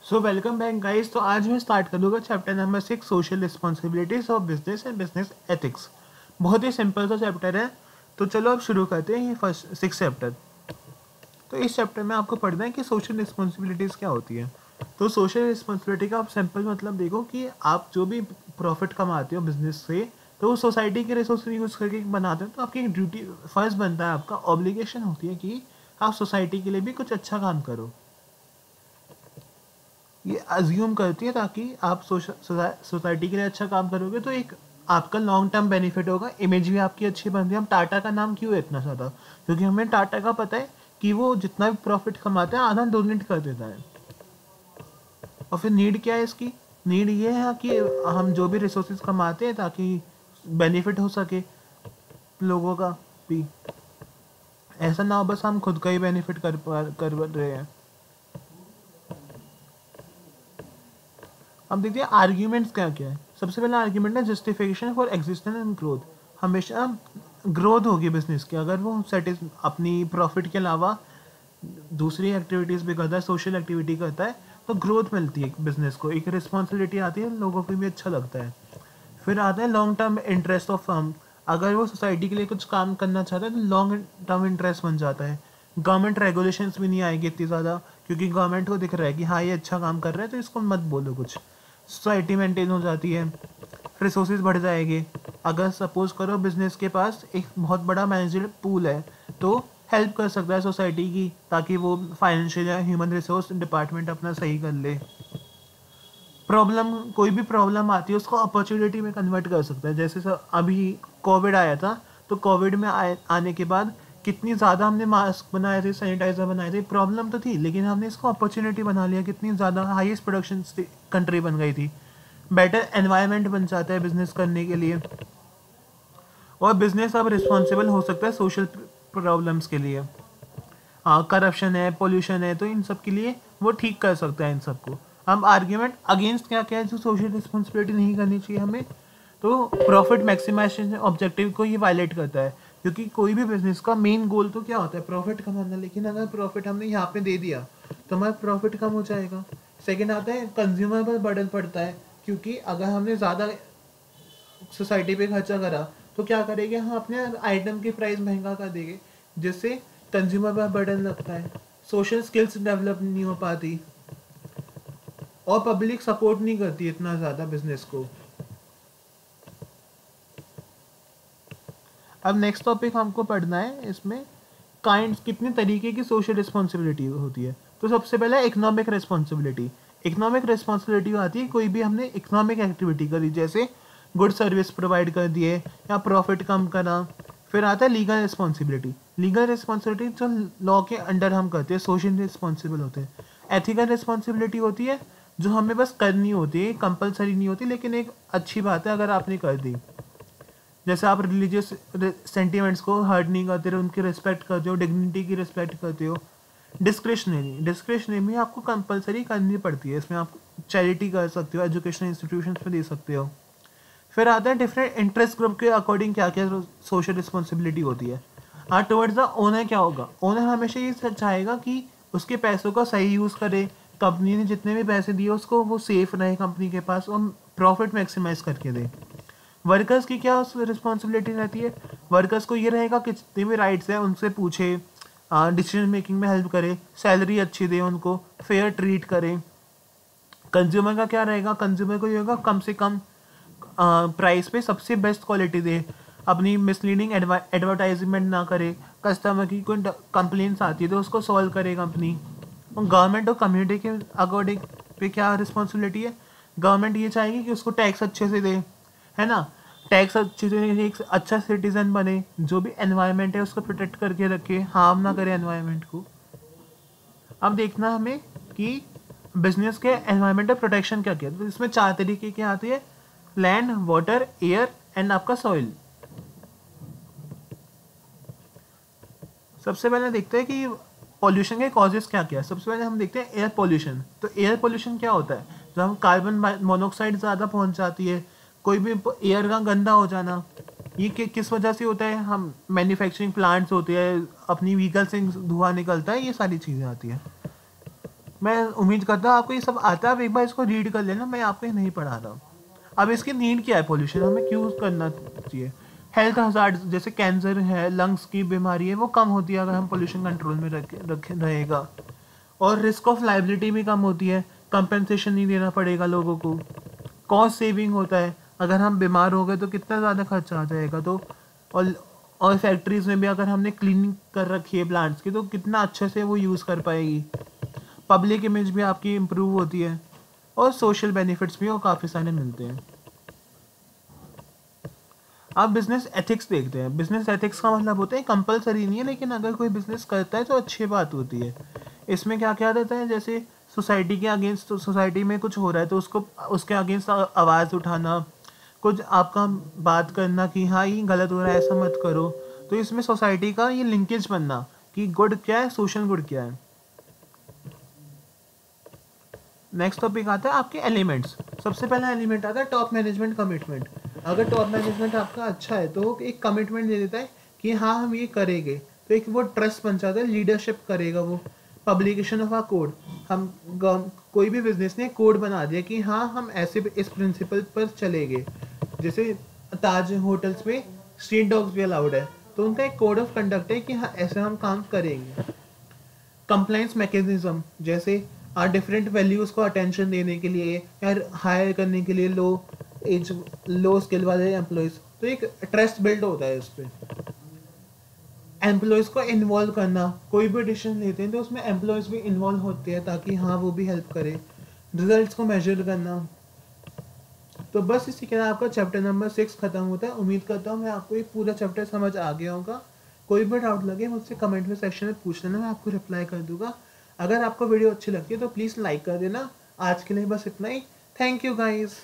So welcome back guys. तो आज मैं स्टार्ट करूँगा chapter number 6 social responsibilities of business and business ethics. बहुत ही सिंपल सा चैप्टर है। तो चलो अब शुरू करते हैं ये फर्स्ट 6 चैप्टर। तो इस चैप्टर में आपको पढ़ना है कि सोशल रिस्पॉन्सिबिलिटीज़ क्या होती है। तो सोशल रिस्पॉन्सिबिलिटी का आप सिंपल मतलब देखो कि आप जो भी प्रॉफिट कमाते हो बिजनेस से, तो वो सोसाइटी के रिसोर्स यूज़ करके बनाते हो। तो आपकी एक ड्यूटी फर्स्ट बनता है, आपका ऑब्लिगेशन होती है कि आप सोसाइटी के लिए भी कुछ अच्छा काम करो। ये अज्यूम करती है ताकि आप सोसाइटी के लिए अच्छा काम करोगे तो एक आपका लॉन्ग टर्म बेनिफिट होगा, इमेज भी आपकी अच्छी बनती है। हम टाटा का नाम क्यों है इतना ज़्यादा? क्योंकि हमें टाटा का पता है कि वो जितना भी प्रॉफिट कमाता है आधा डोनेट कर देता है। और फिर नीड क्या है इसकी? नीड ये है कि हम जो भी रिसोर्सेज कमाते हैं ताकि बेनिफिट हो सके लोगों का भी। ऐसा ना हो बस हम खुद का ही बेनिफिट कर रहे हैं। अब देखिए आर्ग्यूमेंट्स क्या क्या है। सबसे पहला आर्ग्यूमेंट है justification for existence and growth. हमेशा ग्रोथ होगी बिजनेस की अगर वो अपनी प्रॉफिट के अलावा दूसरी एक्टिविटीज़ भी करता है, सोशल एक्टिविटी करता है, तो ग्रोथ मिलती है बिजनेस को, एक रिस्पॉन्सिबिलिटी आती है, लोगों को भी अच्छा लगता है। फिर आता है long term interest of firm. अगर वो सोसाइटी के लिए कुछ काम करना चाहता है तो लॉन्ग टर्म इंटरेस्ट बन जाता है। गवर्नमेंट रेगुलेशंस भी नहीं आएगी इतनी ज़्यादा, क्योंकि गवर्नमेंट को दिख रहा है कि हाँ ये अच्छा काम कर रहा है तो इसको मत बोलो कुछ। सोसाइटी मेंटेन हो जाती है, रिसोर्सेज बढ़ जाएंगे। अगर सपोज करो बिजनेस के पास एक बहुत बड़ा मैनेजर पूल है तो हेल्प कर सकता है सोसाइटी की, ताकि वो फाइनेंशियल या ह्यूमन रिसोर्स डिपार्टमेंट अपना सही कर ले। प्रॉब्लम, कोई भी प्रॉब्लम आती है उसको अपॉर्चुनिटी में कन्वर्ट कर सकता है। जैसे सर अभी कोविड आया था, तो कोविड में आने के बाद कितनी ज़्यादा हमने मास्क बनाए थे, सैनिटाइजर बनाए थे। प्रॉब्लम तो थी लेकिन हमने इसको अपॉर्चुनिटी बना लिया। कितनी ज़्यादा हाईएस्ट प्रोडक्शन कंट्री बन गई थी। बेटर एनवायरनमेंट बन जाता है बिजनेस करने के लिए। और बिजनेस अब रिस्पॉन्सिबल हो सकता है सोशल प्रॉब्लम्स के लिए। हाँ, करप्शन है, पोल्यूशन है, तो इन सब के लिए वो ठीक कर सकता है इन सबको। हम आर्ग्यूमेंट अगेंस्ट क्या क्या है जो सोशल रिस्पॉन्सिबिलिटी नहीं करनी चाहिए हमें, तो प्रॉफिट मैक्सिमाइजेशन ऑब्जेक्टिव को ये वायलेट करता है। क्योंकि कोई भी बिजनेस का मेन गोल तो क्या होता है? प्रॉफिट कमाना। लेकिन अगर प्रॉफिट हमने यहाँ पे दे दिया तो हमारा प्रॉफिट कम हो जाएगा। सेकेंड आता है कंज्यूमर पर बर्डन पड़ता है, क्योंकि अगर हमने ज़्यादा सोसाइटी पे खर्चा करा तो क्या करेंगे? हम अपने आइटम की प्राइस महंगा कर देंगे, जिससे कंज्यूमर पर बर्डन लगता है। सोशल स्किल्स डेवलप नहीं हो पाती और पब्लिक सपोर्ट नहीं करती इतना ज़्यादा बिजनेस को। अब नेक्स्ट टॉपिक हमको पढ़ना है, इसमें काइंड्स कितने तरीके की सोशल रिस्पॉन्सिबिलिटी होती है। तो सबसे पहले इकोनॉमिक रिस्पॉन्सिबिलिटी। इकोनॉमिक रिस्पॉन्सिबिलिटी आती है कोई भी हमने इकोनॉमिक एक्टिविटी करी, जैसे गुड सर्विस प्रोवाइड कर दिए या प्रॉफिट कम करा। फिर आता है लीगल रिस्पॉन्सिबिलिटी। लीगल रिस्पॉन्सिबिलिटी जो लॉ के अंडर हम करते हैं, सोशल रिस्पॉन्सिबल होते हैं। एथिकल रिस्पॉन्सिबिलिटी होती है जो हमें बस करनी होती है, कंपलसरी नहीं होती, लेकिन एक अच्छी बात है अगर आपने कर दी। जैसे आप रिलीजियस सेंटिमेंट्स को हर्ट नहीं करते हो, उनकी रिस्पेक्ट करते हो, डिग्निटी की रिस्पेक्ट करते हो। डिस्क्रिशनरी में आपको कंपलसरी करनी पड़ती है। इसमें आप चैरिटी कर सकते हो, एजुकेशनल इंस्टीट्यूशन में दे सकते हो। फिर आता है डिफरेंट इंटरेस्ट ग्रुप के अकॉर्डिंग क्या क्या सोशल रिस्पॉन्सिबिलिटी होती है। हाँ, टुवर्ड्स द ओनर क्या होगा? ओनर हमेशा ये चाहेगा कि उसके पैसों का सही यूज़ करे, कंपनी ने जितने भी पैसे दिए उसको वो सेफ रहे कंपनी के पास और प्रॉफिट मैक्सिमाइज करके दे। वर्कर्स की क्या रिस्पॉन्सिबिलिटी रहती है? वर्कर्स को ये रहेगा कि जितने भी राइट्स हैं उनसे पूछे, डिसीजन मेकिंग में हेल्प करे, सैलरी अच्छी दे, उनको फेयर ट्रीट करे। कंज्यूमर का क्या रहेगा? कंज्यूमर को ये होगा कम से कम प्राइस पे सबसे बेस्ट क्वालिटी दे, अपनी मिसलीडिंग एडवर्टाइजमेंट ना करे, कस्टमर की कोई कंप्लेंट्स आती है तो उसको सॉल्व करे कंपनी। और गवर्नमेंट और कम्युनिटी के अकॉर्डिंग पे क्या रिस्पॉन्सिबिलिटी है? गवर्नमेंट ये चाहेगी कि उसको टैक्स अच्छे से दे, है ना, टैक्स अच्छे से, एक अच्छा सिटीजन बने, जो भी एनवायरनमेंट है उसको प्रोटेक्ट करके रखे, हार्म ना करे एनवायरनमेंट को। अब देखना हमें कि बिजनेस के एनवायरमेंटल प्रोटेक्शन क्या क्या है। तो इसमें 4 तरीके की आती है: लैंड, वाटर, एयर एंड आपका सॉइल। सबसे पहले देखते हैं कि पॉल्यूशन के कॉजेस क्या क्या है। सबसे पहले हम देखते हैं एयर पॉल्यूशन। तो एयर पॉल्यूशन क्या होता है? जब हम कार्बन मोनोऑक्साइड ज़्यादा पहुंच जाती है, कोई भी एयर का गंदा हो जाना, ये किस वजह से होता है? हम मैन्युफैक्चरिंग प्लांट्स होते हैं, अपनी व्हीकल से धुआं निकलता है, ये सारी चीज़ें आती हैं। मैं उम्मीद करता हूँ आपको ये सब आता है, आप एक बार इसको रीड कर लेना, मैं आपको ये नहीं पढ़ा रहा हूँ। अब इसकी नीड क्या है, पोल्यूशन हमें क्यों करना चाहिए। हेल्थ हजार्ड जैसे कैंसर है, लंग्स की बीमारी है, वो कम होती है अगर हम पोल्यूशन कंट्रोल में रखे रहेगा। और रिस्क ऑफ लाइबिलिटी भी कम होती है, कंपेंसेशन नहीं देना पड़ेगा लोगों को। कॉस्ट सेविंग होता है, अगर हम बीमार हो गए तो कितना ज़्यादा खर्चा आ जाएगा। तो और फैक्ट्रीज़ में भी अगर हमने क्लीनिंग कर रखी है प्लांट्स की तो कितना अच्छे से वो यूज़ कर पाएगी। पब्लिक इमेज भी आपकी इम्प्रूव होती है और सोशल बेनिफिट्स भी वो काफ़ी सारे मिलते हैं। आप बिजनेस एथिक्स देखते हैं। बिजनेस एथिक्स का मतलब होता है कंपलसरी नहीं है, लेकिन अगर कोई बिजनेस करता है तो अच्छी बात होती है। इसमें क्या क्या रहता है, जैसे सोसाइटी के अगेंस्ट, तो सोसाइटी में कुछ हो रहा है तो उसको उसके अगेंस्ट आवाज़ उठाना, कुछ आपका बात करना कि हाँ ये गलत हो रहा है, ऐसा मत करो। तो इसमें सोसाइटी का ये लिंकेज बनना कि गुड क्या है, सोशल गुड क्या है। नेक्स्ट टॉपिक आता है आपके एलिमेंट्स। सबसे पहला एलिमेंट आता है टॉप मैनेजमेंट कमिटमेंट। अगर टॉप मैनेजमेंट आपका अच्छा है तो वो एक कमिटमेंट दे देता है कि हाँ हम ये करेंगे, तो एक वो ट्रस्ट बन जाता है, लीडरशिप करेगा वो। पब्लिकेशन ऑफ आ कोड, हम कोई भी बिजनेस ने कोड बना दिया कि हाँ हम ऐसे इस प्रिंसिपल पर चलेंगे। जैसे ताज होटल्स में स्ट्रीट डॉग्स भी अलाउड है, तो उनका एक कोड ऑफ कंडक्ट है कि हाँ ऐसे हम काम करेंगे। कंप्लाइंस मैकेनिज्म, जैसे डिफरेंट वैल्यूज़ को अटेंशन देने के लिए या हायर करने के लिए लो स्किल वाले एम्प्लॉयज़, तो एक ट्रस्ट बिल्ड होता है उस पर। एम्प्लॉयज़ को इन्वॉल्व करना, कोई भी डिसीजन लेते हैं तो उसमें एम्प्लॉयज़ भी इन्वॉल्व होते हैं ताकि हाँ वो भी हेल्प करें। रिजल्ट्स को मेजर करना। तो बस इसी के साथ आपका चैप्टर नंबर 6 खत्म होता है। उम्मीद करता हूँ मैं आपको ये पूरा चैप्टर समझ आ गया होगा। कोई भी डाउट लगे मुझसे कमेंट में सेक्शन में पूछ लेना, मैं आपको रिप्लाई कर दूंगा। अगर आपको वीडियो अच्छी लगती है तो प्लीज़ लाइक कर देना। आज के लिए बस इतना ही। Thank you guys.